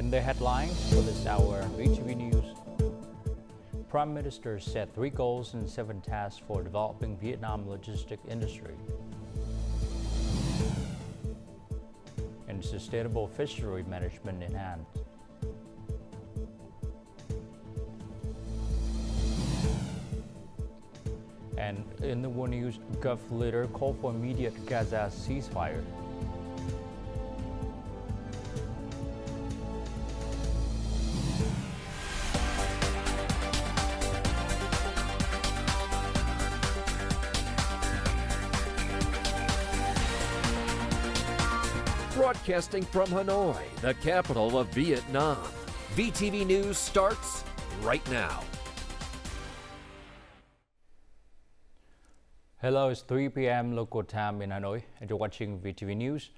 In the headlines for this hour, VTV News. Prime Minister set 3 goals and 7 tasks for developing Vietnam logistic industry. And sustainable fishery management in hand. And in the world news, Gulf leader called for immediate Gaza ceasefire. Broadcasting from Hanoi, the capital of Vietnam. VTV News starts right now. Hello, it's 3 p.m. local time in Hanoi, and you're watching VTV News.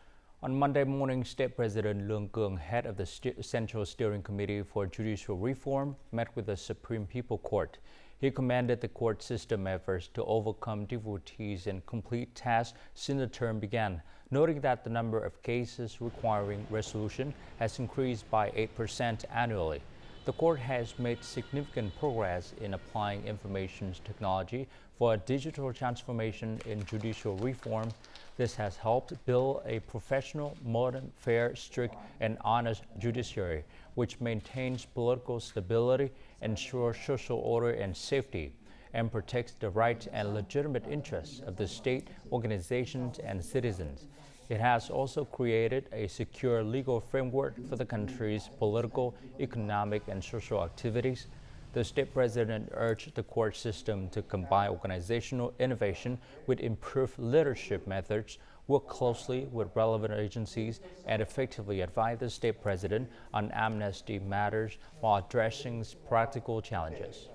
On Monday morning, State President Lương Cường, head of the Central Steering Committee for Judicial Reform, met with the Supreme People Court. He commended the court system efforts to overcome difficulties and complete tasks since the term began, noting that the number of cases requiring resolution has increased by 8% annually. The court has made significant progress in applying information technology for a digital transformation in judicial reform. This has helped build a professional, modern, fair, strict, and honest judiciary, which maintains political stability, ensures social order and safety, and protects the rights and legitimate interests of the state, organizations, and citizens. It has also created a secure legal framework for the country's political, economic, and social activities. The state president urged the court system to combine organizational innovation with improved leadership methods, work closely with relevant agencies, and effectively advise the state president on amnesty matters while addressing practical challenges.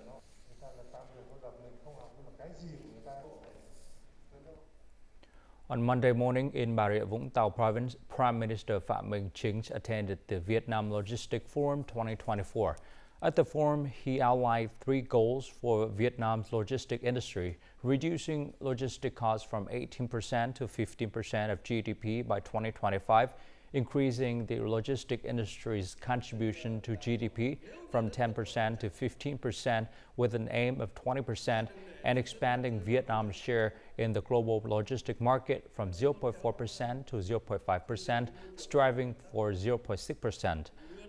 On Monday morning in Bà Rịa Vũng Tàu province, Prime Minister Phạm Minh Chính attended the Vietnam Logistics Forum 2024. At the forum, he outlined 3 goals for Vietnam's logistic industry: reducing logistic costs from 18% to 15% of GDP by 2025, increasing the logistic industry's contribution to GDP from 10% to 15% with an aim of 20%, and expanding Vietnam's share in the global logistic market from 0.4% to 0.5%, striving for 0.6%.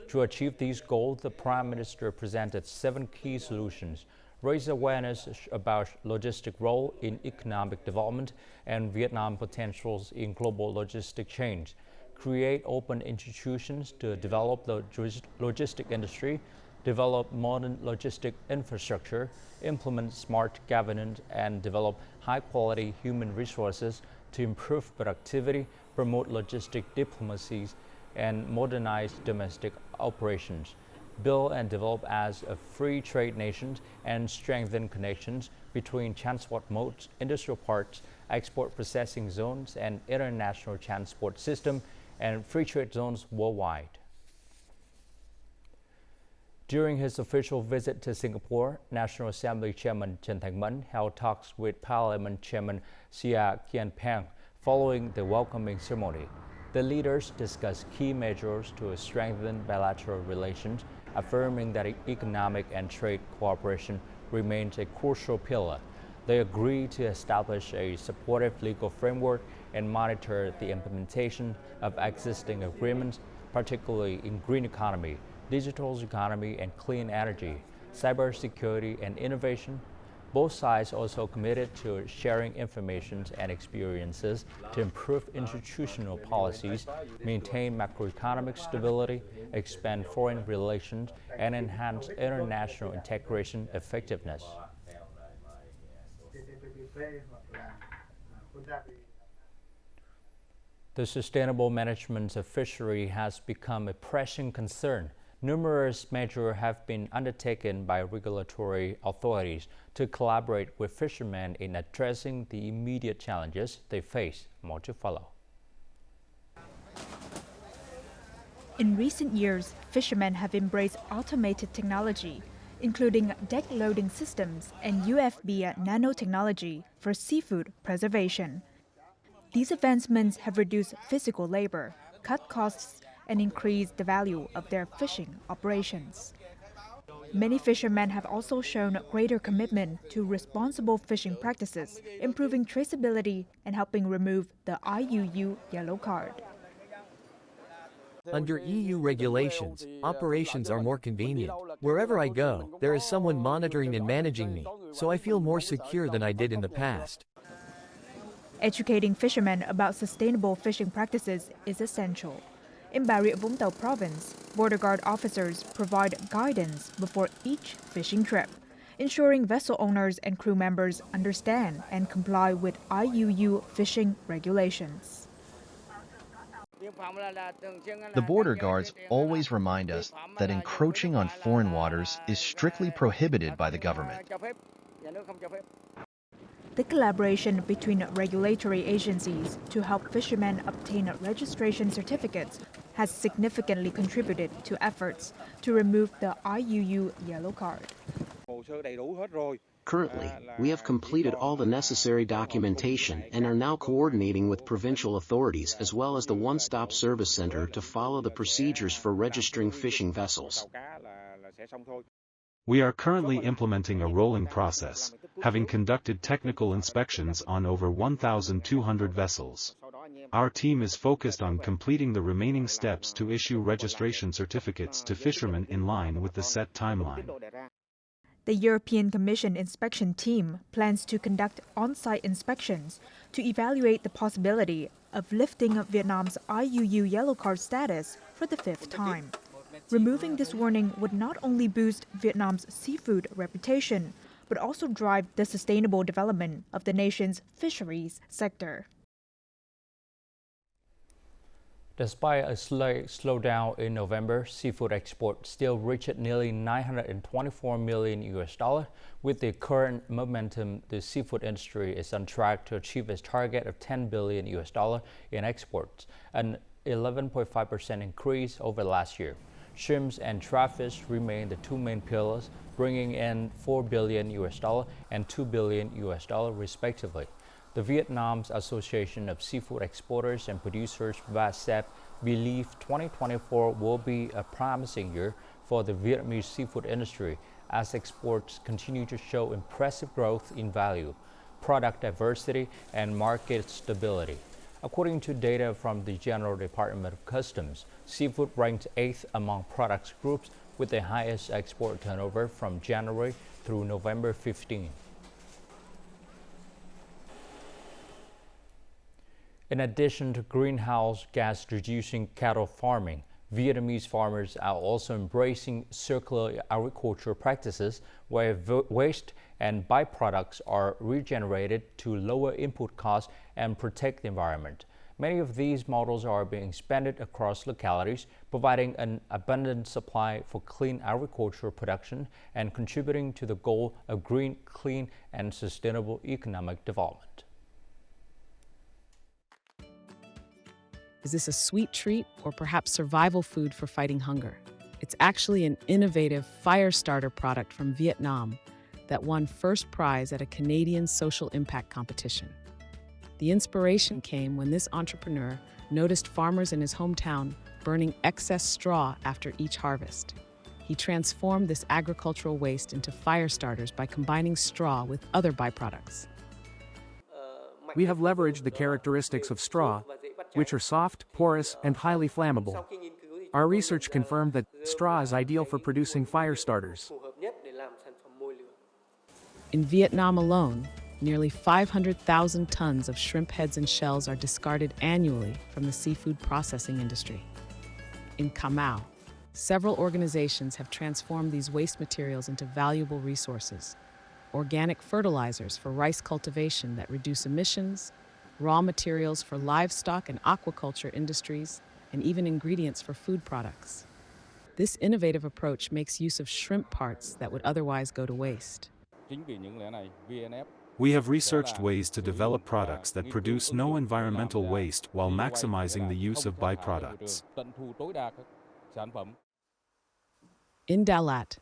To achieve these goals, the Prime Minister presented 7 key solutions: raise awareness about logistic role in economic development and Vietnam potentials in global logistic chains, create open institutions to develop the logistic industry, develop modern logistic infrastructure, implement smart governance, and develop high-quality human resources to improve productivity, promote logistic diplomacies, and modernize domestic operations, build and develop as a free trade nation, and strengthen connections between transport modes, industrial parks, export processing zones, and international transport system, and free trade zones worldwide. During his official visit to Singapore, National Assembly Chairman Trần Thanh Mẫn held talks with Parliament Chairman Phie following the welcoming ceremony. The leaders discussed key measures to strengthen bilateral relations, affirming that economic and trade cooperation remains a crucial pillar. They agreed to establish a supportive legal framework and monitor the implementation of existing agreements, particularly in green economy, digital economy, and clean energy, cybersecurity, and innovation. Both sides also committed to sharing information and experiences to improve institutional policies, maintain macroeconomic stability, expand foreign relations, and enhance international integration effectiveness. The sustainable management of fishery has become a pressing concern. Numerous measures have been undertaken by regulatory authorities to collaborate with fishermen in addressing the immediate challenges they face. More to follow. In recent years, fishermen have embraced automated technology, including deck loading systems and UFB nanotechnology for seafood preservation. These advancements have reduced physical labor, cut costs, and increase the value of their fishing operations. Many fishermen have also shown greater commitment to responsible fishing practices, improving traceability and helping remove the IUU yellow card. Under EU regulations, operations are more convenient. Wherever I go, there is someone monitoring and managing me, so I feel more secure than I did in the past. Educating fishermen about sustainable fishing practices is essential. In Bà Rịa Vũng Tàu province, border guard officers provide guidance before each fishing trip, ensuring vessel owners and crew members understand and comply with IUU fishing regulations. The border guards always remind us that encroaching on foreign waters is strictly prohibited by the government. The collaboration between regulatory agencies to help fishermen obtain registration certificates has significantly contributed to efforts to remove the IUU yellow card. Currently, we have completed all the necessary documentation and are now coordinating with provincial authorities as well as the one-stop service center to follow the procedures for registering fishing vessels. We are currently implementing a rolling process, having conducted technical inspections on over 1,200 vessels. Our team is focused on completing the remaining steps to issue registration certificates to fishermen in line with the set timeline. The European Commission inspection team plans to conduct on-site inspections to evaluate the possibility of lifting Vietnam's IUU yellow card status for the 5th time. Removing this warning would not only boost Vietnam's seafood reputation, but also drive the sustainable development of the nation's fisheries sector. Despite a slight slowdown in November, seafood exports still reached nearly $924 million. With the current momentum, the seafood industry is on track to achieve its target of $10 billion in exports, an 11.5% increase over last year. Shrimps and traffish remain the two main pillars, bringing in $4 billion and $2 billion respectively. The Vietnam's Association of Seafood Exporters and Producers (VASEP) believes 2024 will be a promising year for the Vietnamese seafood industry as exports continue to show impressive growth in value, product diversity, and market stability. According to data from the General Department of Customs, seafood ranked 8th among products groups with the highest export turnover from January through November 15. In addition to greenhouse gas reducing cattle farming, Vietnamese farmers are also embracing circular agriculture practices where waste and byproducts are regenerated to lower input costs and protect the environment. Many of these models are being expanded across localities, providing an abundant supply for clean agricultural production and contributing to the goal of green, clean, and sustainable economic development. Is this a sweet treat or perhaps survival food for fighting hunger? It's actually an innovative fire starter product from Vietnam that won first prize at a Canadian social impact competition. The inspiration came when this entrepreneur noticed farmers in his hometown burning excess straw after each harvest. He transformed this agricultural waste into fire starters by combining straw with other byproducts. We have leveraged the characteristics of straw, which are soft, porous, and highly flammable. Our research confirmed that straw is ideal for producing fire starters. In Vietnam alone, nearly 500,000 tons of shrimp heads and shells are discarded annually from the seafood processing industry. In Cà Mau, several organizations have transformed these waste materials into valuable resources: organic fertilizers for rice cultivation that reduce emissions, raw materials for livestock and aquaculture industries, and even ingredients for food products. This innovative approach makes use of shrimp parts that would otherwise go to waste. We have researched ways to develop products that produce no environmental waste while maximizing the use of byproducts. In Dalat,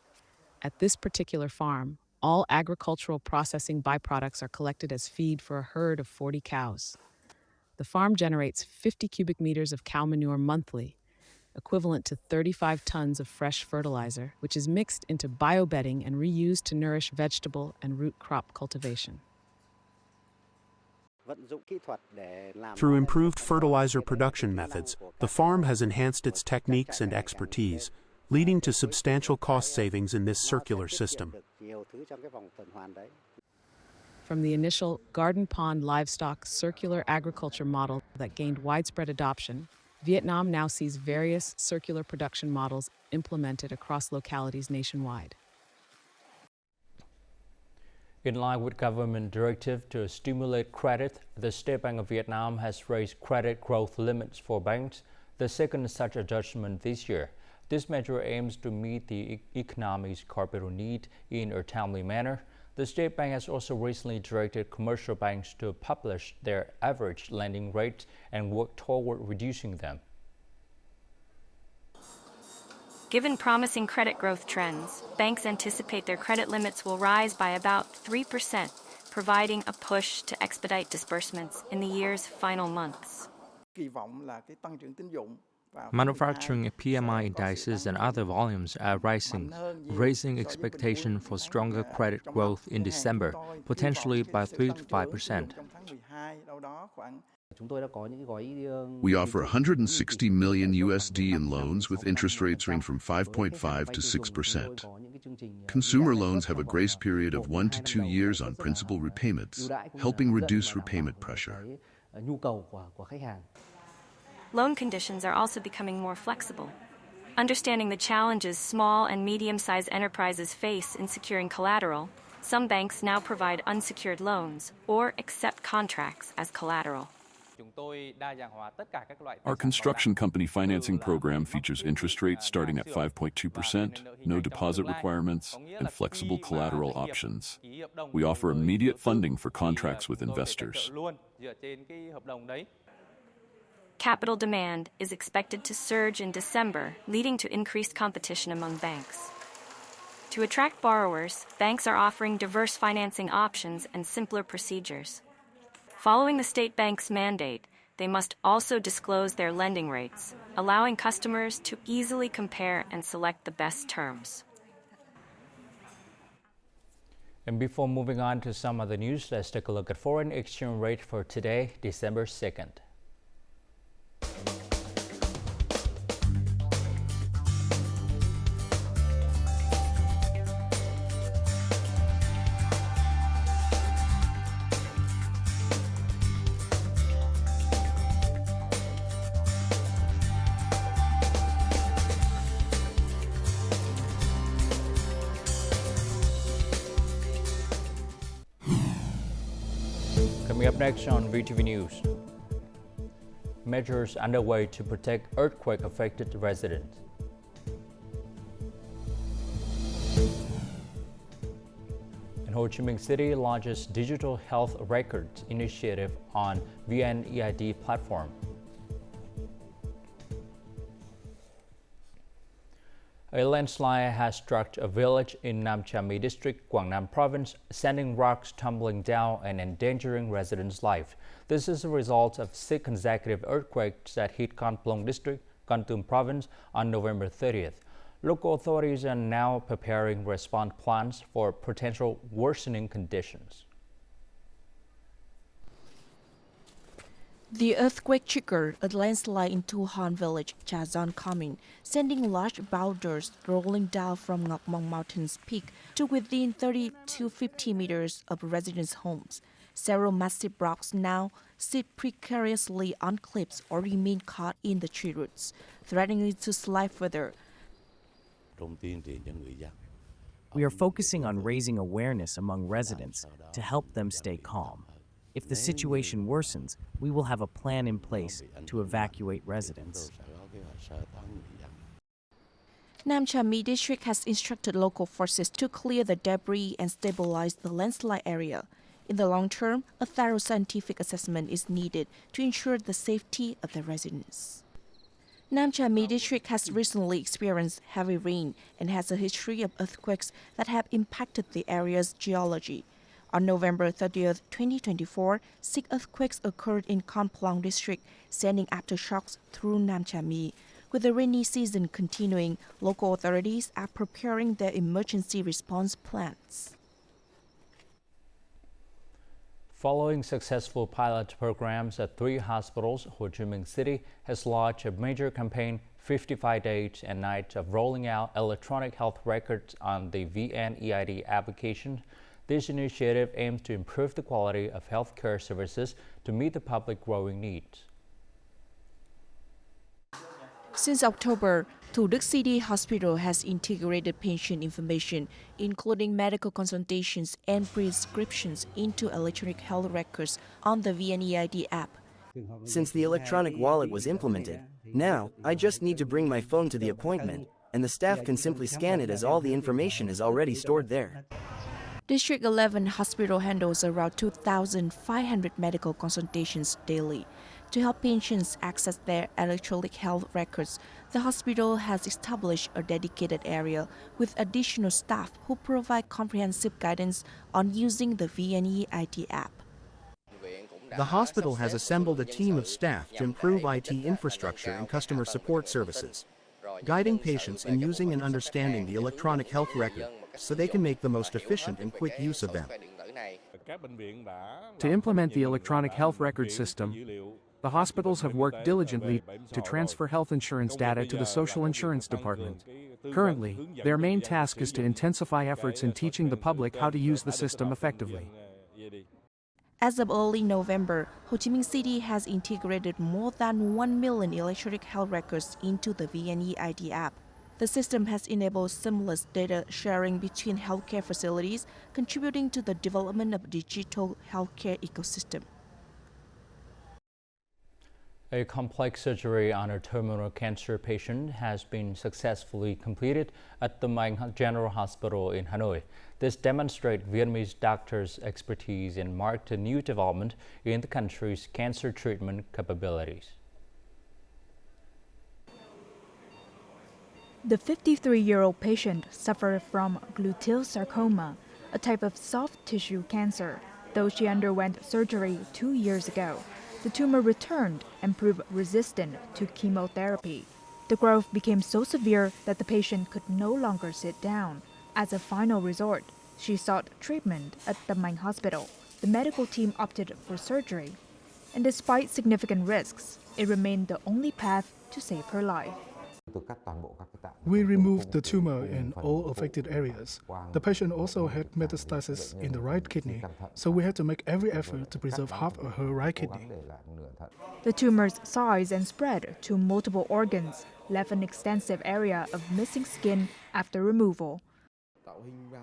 at this particular farm, all agricultural processing byproducts are collected as feed for a herd of 40 cows. The farm generates 50 cubic meters of cow manure monthly, equivalent to 35 tons of fresh fertilizer, which is mixed into biobedding and reused to nourish vegetable and root crop cultivation. Through improved fertilizer production methods, the farm has enhanced its techniques and expertise, leading to substantial cost savings in this circular system. From the initial garden pond livestock circular agriculture model that gained widespread adoption, Vietnam now sees various circular production models implemented across localities nationwide. In line with government directive to stimulate credit, the State Bank of Vietnam has raised credit growth limits for banks, the second such adjustment this year. This measure aims to meet the economy's capital need in a timely manner. The State Bank has also recently directed commercial banks to publish their average lending rates and work toward reducing them. Given promising credit growth trends, banks anticipate their credit limits will rise by about 3%, providing a push to expedite disbursements in the year's final months. Manufacturing PMI indices and other volumes are rising, raising expectation for stronger credit growth in December, potentially by 3 to 5%. We offer 160 million USD in loans with interest rates range from 5.5 to 6%. Consumer loans have a grace period of 1 to 2 years on principal repayments, helping reduce repayment pressure. Loan conditions are also becoming more flexible. Understanding the challenges small and medium-sized enterprises face in securing collateral, some banks now provide unsecured loans or accept contracts as collateral. Our construction company financing program features interest rates starting at 5.2%, no deposit requirements, and flexible collateral options. We offer immediate funding for contracts with investors. Capital demand is expected to surge in December, leading to increased competition among banks. To attract borrowers, banks are offering diverse financing options and simpler procedures. Following the State Bank's mandate, they must also disclose their lending rates, allowing customers to easily compare and select the best terms. And before moving on to some other news, let's take a look at foreign exchange rate for today, December 2nd. Coming up next on VTV News, measures underway to protect earthquake-affected residents. And Ho Chi Minh City launches digital health records initiative on VNEID platform. A landslide has struck a village in Nam Cha My district, Quảng Nam province, sending rocks tumbling down and endangering residents' lives. This is a result of 6 consecutive earthquakes that hit Con Plong district, Con Tum province on November 30th. Local authorities are now preparing response plans for potential worsening conditions. The earthquake triggered a landslide in Tu Han village, Cha Zon Commune, sending large boulders rolling down from Ngoc Mong Mountain's peak to within 30 to 50 meters of residents' homes. Several massive rocks now sit precariously on cliffs or remain caught in the tree roots, threatening to slide further. We are focusing on raising awareness among residents to help them stay calm. If the situation worsens, we will have a plan in place to evacuate residents. Nam Cha My district has instructed local forces to clear the debris and stabilize the landslide area. In the long term, a thorough scientific assessment is needed to ensure the safety of the residents. Nam Cha My district has recently experienced heavy rain and has a history of earthquakes that have impacted the area's geology. On November 30th, 2024, 6 earthquakes occurred in Con Plong district, sending aftershocks through Nam Cha My. With the rainy season continuing, local authorities are preparing their emergency response plans. Following successful pilot programs at 3 hospitals, Ho Chi Minh City has launched a major campaign, 55 days and nights of rolling out electronic health records on the VNEID application. This initiative aims to improve the quality of healthcare services to meet the public growing needs. Since October, Thủ Đức City Hospital has integrated patient information, including medical consultations and prescriptions, into electronic health records on the VNEID app. Since the electronic wallet was implemented, now I just need to bring my phone to the appointment, and the staff can simply scan it as all the information is already stored there. District 11 Hospital handles around 2,500 medical consultations daily. To help patients access their electronic health records, the hospital has established a dedicated area with additional staff who provide comprehensive guidance on using the VNEID app. The hospital has assembled a team of staff to improve IT infrastructure and customer support services, guiding patients in using and understanding the electronic health record so they can make the most efficient and quick use of them. To implement the electronic health record system, the hospitals have worked diligently to transfer health insurance data to the Social Insurance Department. Currently, their main task is to intensify efforts in teaching the public how to use the system effectively. As of early November, Ho Chi Minh City has integrated more than 1 million electronic health records into the VNEID app. The system has enabled seamless data sharing between healthcare facilities, contributing to the development of a digital healthcare ecosystem. A complex surgery on a terminal cancer patient has been successfully completed at the Minh General Hospital in Hanoi. This demonstrates Vietnamese doctors' expertise and marked a new development in the country's cancer treatment capabilities. The 53-year-old patient suffered from gluteal sarcoma, a type of soft tissue cancer. Though she underwent surgery 2 years ago, the tumor returned and proved resistant to chemotherapy. The growth became so severe that the patient could no longer sit down. As a final resort, she sought treatment at the Minh Hospital. The medical team opted for surgery, and despite significant risks, it remained the only path to save her life. We removed the tumor in all affected areas. The patient also had metastasis in the right kidney, so we had to make every effort to preserve half of her right kidney. The tumor's size and spread to multiple organs left an extensive area of missing skin after removal.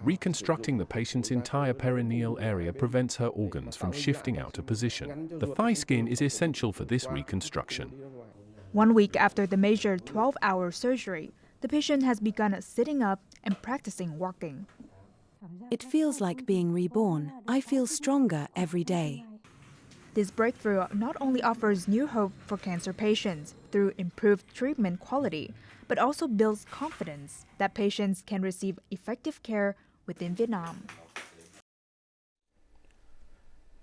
Reconstructing the patient's entire perineal area prevents her organs from shifting out of position. The thigh skin is essential for this reconstruction. 1 week after the major 12-hour surgery, the patient has begun sitting up and practicing walking. It feels like being reborn. I feel stronger every day. This breakthrough not only offers new hope for cancer patients through improved treatment quality, but also builds confidence that patients can receive effective care within Vietnam.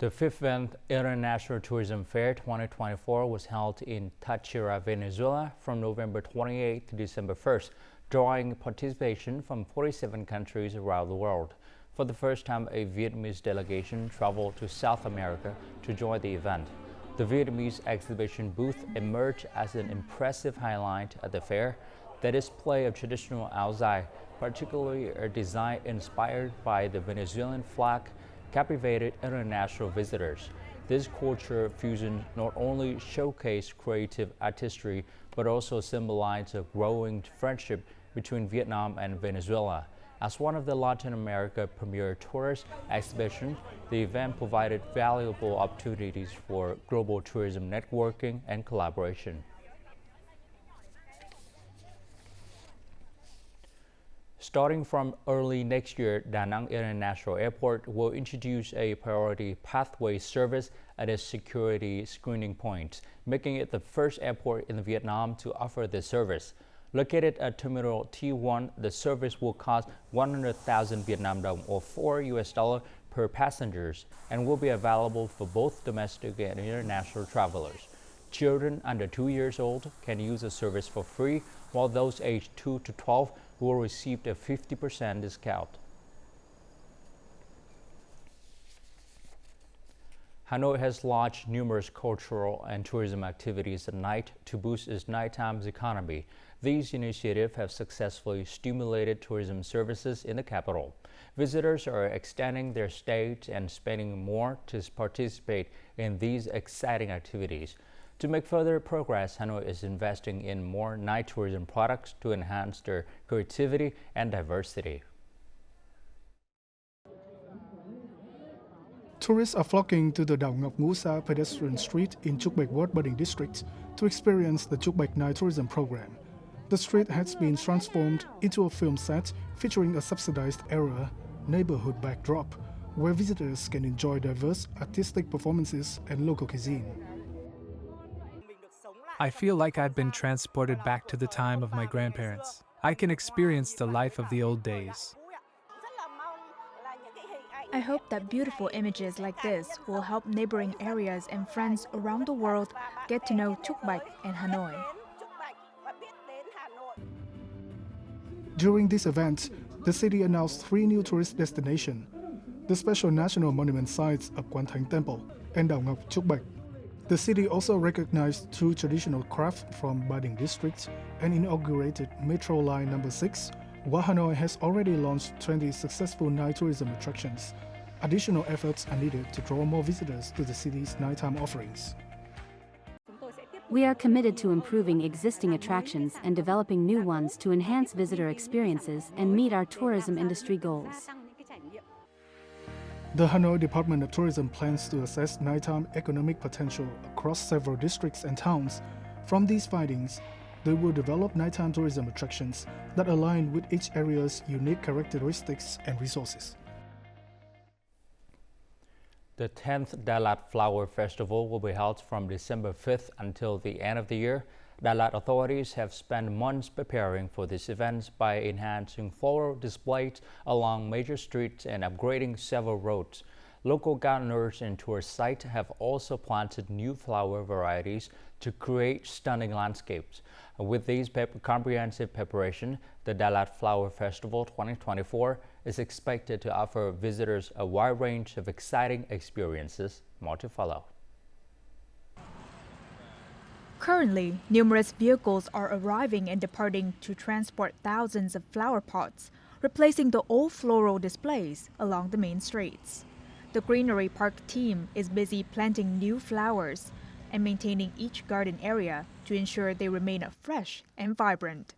The 5th International Tourism Fair 2024 was held in Táchira, Venezuela from November 28 to December 1st, drawing participation from 47 countries around the world. For the first time, a Vietnamese delegation traveled to South America to join the event. The Vietnamese exhibition booth emerged as an impressive highlight at the fair. The display of traditional áo dài, particularly a design inspired by the Venezuelan flag, captivated international visitors. This culture fusion not only showcased creative artistry, but also symbolized a growing friendship between Vietnam and Venezuela. As one of the Latin America premier tourist exhibitions, the event provided valuable opportunities for global tourism networking and collaboration. Starting from early next year, Da Nang International Airport will introduce a priority pathway service at its security screening points, making it the first airport in Vietnam to offer this service. Located at Terminal T1, the service will cost 100,000 Vietnam dong or $4 per passengers and will be available for both domestic and international travelers. Children under 2 years old can use the service for free, while those aged 2 to 12 will receive a 50% discount. Hanoi has launched numerous cultural and tourism activities at night to boost its nighttime economy. These initiatives have successfully stimulated tourism services in the capital. Visitors are extending their stays and spending more to participate in these exciting activities. To make further progress, Hanoi is investing in more night tourism products to enhance their creativity and diversity. Tourists are flocking to the Dao Ngọc Musa pedestrian street in Chuk Baek Ward Budding District to experience the Chuk Baek Night Tourism Program. The street has been transformed into a film set featuring a subsidized area neighborhood backdrop, where visitors can enjoy diverse artistic performances and local cuisine. I feel like I've been transported back to the time of my grandparents. I can experience the life of the old days. I hope that beautiful images like this will help neighboring areas and friends around the world get to know Chuk Baek and Hanoi. During this event, the city announced 3 new tourist destinations: the special national monument sites of Quan Thánh Temple and Dao Ngọc Chuk Baek. The city also recognized 2 traditional crafts from Budding District and inaugurated Metro Line No. 6, while Hanoi has already launched 20 successful night tourism attractions. Additional efforts are needed to draw more visitors to the city's nighttime offerings. We are committed to improving existing attractions and developing new ones to enhance visitor experiences and meet our tourism industry goals. The Hanoi Department of Tourism plans to assess nighttime economic potential across several districts and towns. From these findings, they will develop nighttime tourism attractions that align with each area's unique characteristics and resources. The 10th Lat Flower Festival will be held from December 5th until the end of the year. Lat authorities have spent months preparing for this event by enhancing floral displays along major streets and upgrading several roads. Local gardeners and tourist sites have also planted new flower varieties to create stunning landscapes. With these comprehensive preparation, the Lat Flower Festival 2024 is expected to offer visitors a wide range of exciting experiences. More to follow. Currently, numerous vehicles are arriving and departing to transport thousands of flower pots, replacing the old floral displays along the main streets. The Greenery Park team is busy planting new flowers and maintaining each garden area to ensure they remain fresh and vibrant.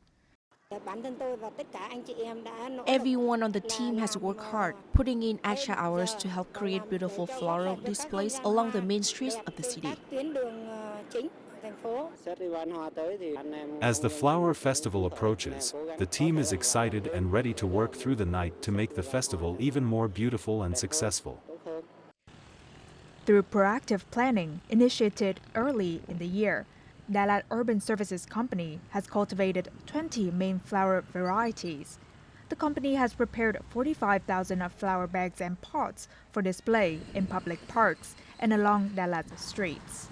Everyone on the team has worked hard, putting in extra hours to help create beautiful floral displays along the main streets of the city. As the flower festival approaches, the team is excited and ready to work through the night to make the festival even more beautiful and successful. Through proactive planning initiated early in the year, Lat Urban Services Company has cultivated 20 main flower varieties. The company has prepared 45,000 flower bags and pots for display in public parks and along Lat's streets.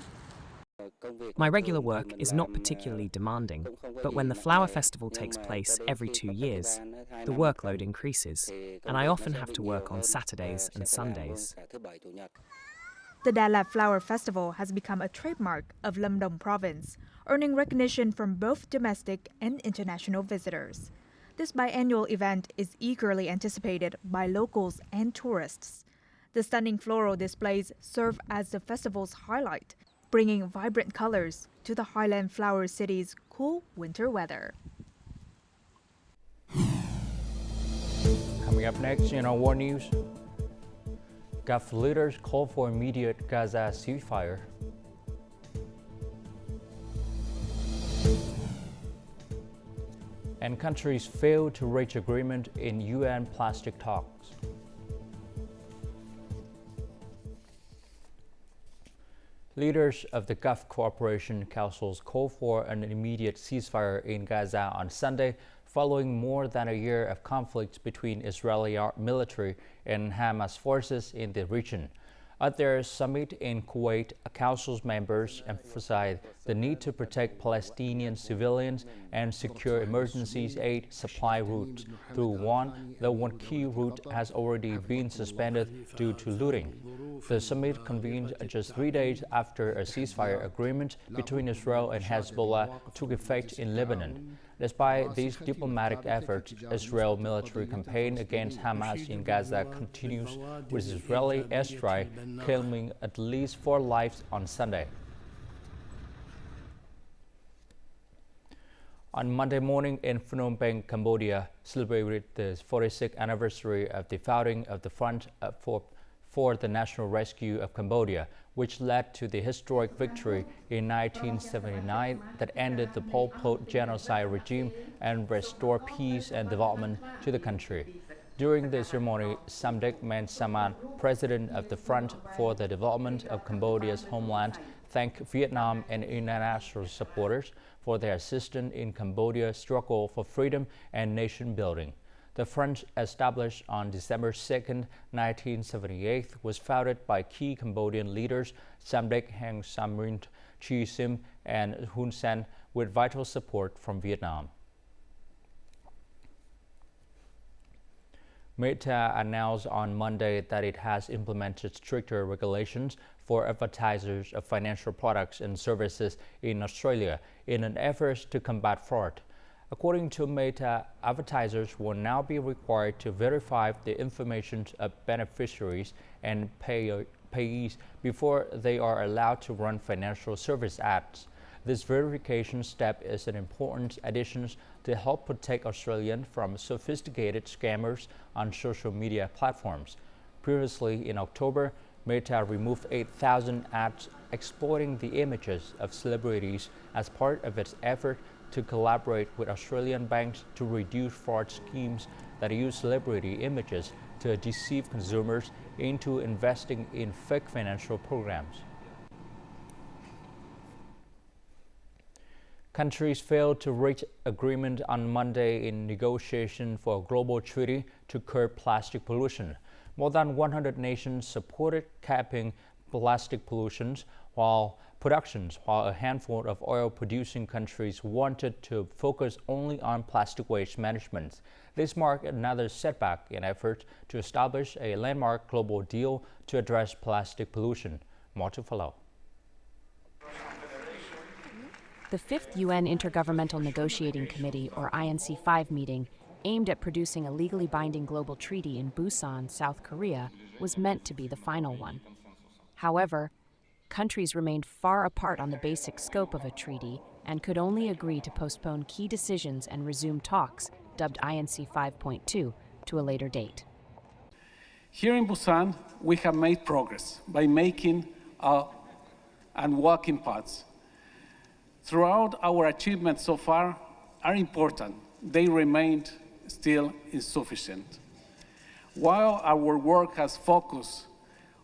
My regular work is not particularly demanding, but when the flower festival takes place every 2 years, the workload increases, and I often have to work on Saturdays and Sundays. The Lat Flower Festival has become a trademark of Lâm Đồng province, earning recognition from both domestic and international visitors. This biannual event is eagerly anticipated by locals and tourists. The stunning floral displays serve as the festival's highlight, bringing vibrant colors to the highland flower city's cool winter weather. Coming up next in our world news, Gulf leaders call for immediate Gaza ceasefire. And countries fail to reach agreement in UN plastic talks. Leaders of the Gulf Cooperation Councils call for an immediate ceasefire in Gaza on Sunday, following more than a year of conflict between Israeli military and Hamas forces in the region. At their summit in Kuwait, Council's members emphasized the need to protect Palestinian civilians and secure emergency aid supply routes through one key route has already been suspended due to looting. The summit convened just 3 days after a ceasefire agreement between Israel and Hezbollah took effect in Lebanon. Despite these diplomatic efforts, Israel's military campaign against Hamas in Gaza continues, with Israeli airstrike claiming at least 4 lives on Sunday. On Monday morning in Phnom Penh, Cambodia, celebrated the 46th anniversary of the founding of the Front for the National Rescue of Cambodia, which led to the historic victory in 1979 that ended the Pol Pot genocide regime and restored peace and development to the country. During the ceremony, Samdech Men Saman, president of the Front for the Development of Cambodia's homeland, thanked Vietnam and international supporters for their assistance in Cambodia's struggle for freedom and nation building. The Front, established on December 2, 1978, was founded by key Cambodian leaders Samdech Heng Samrin, Chi Sim, and Hun Sen, with vital support from Vietnam. Meta announced on Monday that it has implemented stricter regulations for advertisers of financial products and services in Australia in an effort to combat fraud. According to Meta, advertisers will now be required to verify the information of beneficiaries and payees before they are allowed to run financial service ads. This verification step is an important addition to help protect Australians from sophisticated scammers on social media platforms. Previously, in October, Meta removed 8,000 ads exploiting the images of celebrities as part of its effort to collaborate with Australian banks to reduce fraud schemes that use celebrity images to deceive consumers into investing in fake financial programs. Countries failed to reach agreement on Monday in negotiation for a global treaty to curb plastic pollution. More than 100 nations supported capping plastic pollution, while a handful of oil-producing countries wanted to focus only on plastic waste management. This marked another setback in efforts to establish a landmark global deal to address plastic pollution. More to follow. The 5th UN Intergovernmental Negotiating Committee, or INC5 meeting, aimed at producing a legally binding global treaty in Busan, South Korea, was meant to be the final one. However, countries remained far apart on the basic scope of a treaty and could only agree to postpone key decisions and resume talks, dubbed INC 5.2, to a later date. Here in Busan, we have made progress by making and walking paths. Throughout, our achievements so far are important. They remained still insufficient. While our work has focused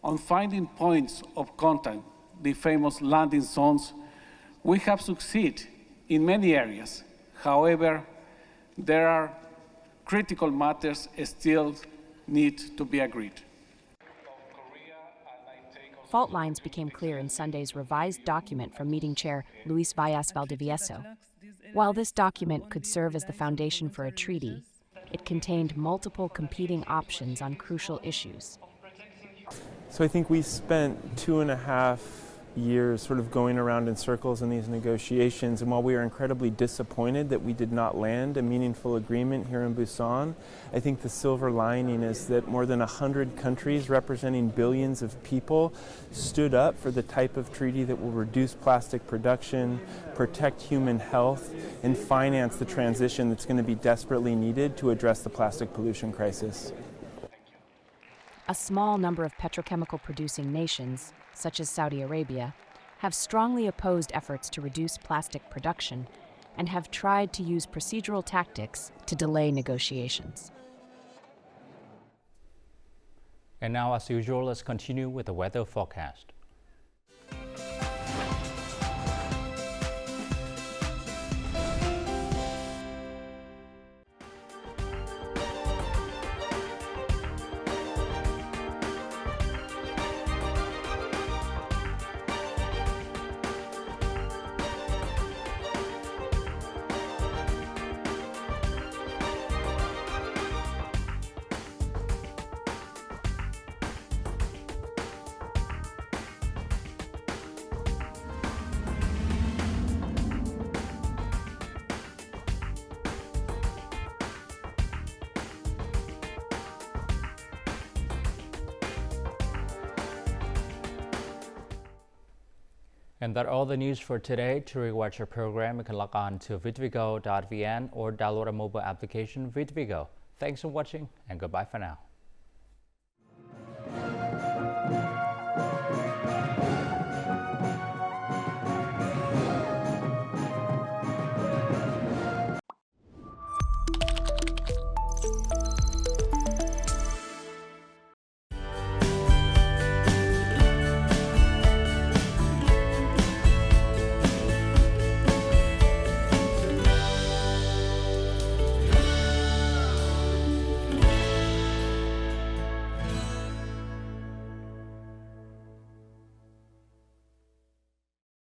on finding points of contact, the famous landing zones, we have succeeded in many areas. However, there are critical matters still need to be agreed. Fault lines became clear in Sunday's revised document from meeting chair Luis Vallas Valdivieso. While this document could serve as the foundation for a treaty, it contained multiple competing options on crucial issues. So I think we spent 2.5 years sort of going around in circles in these negotiations, and while we are incredibly disappointed that we did not land a meaningful agreement here in Busan, I think the silver lining is that more than 100 countries representing billions of people stood up for the type of treaty that will reduce plastic production, protect human health, and finance the transition that's going to be desperately needed to address the plastic pollution crisis. A small number of petrochemical producing nations, such as Saudi Arabia, have strongly opposed efforts to reduce plastic production and have tried to use procedural tactics to delay negotiations. And now, as usual, let's continue with the weather forecast. And that's all the news for today. To rewatch our program, you can log on to VTVgo.vn or download our mobile application VTVgo. Thanks for watching and goodbye for now.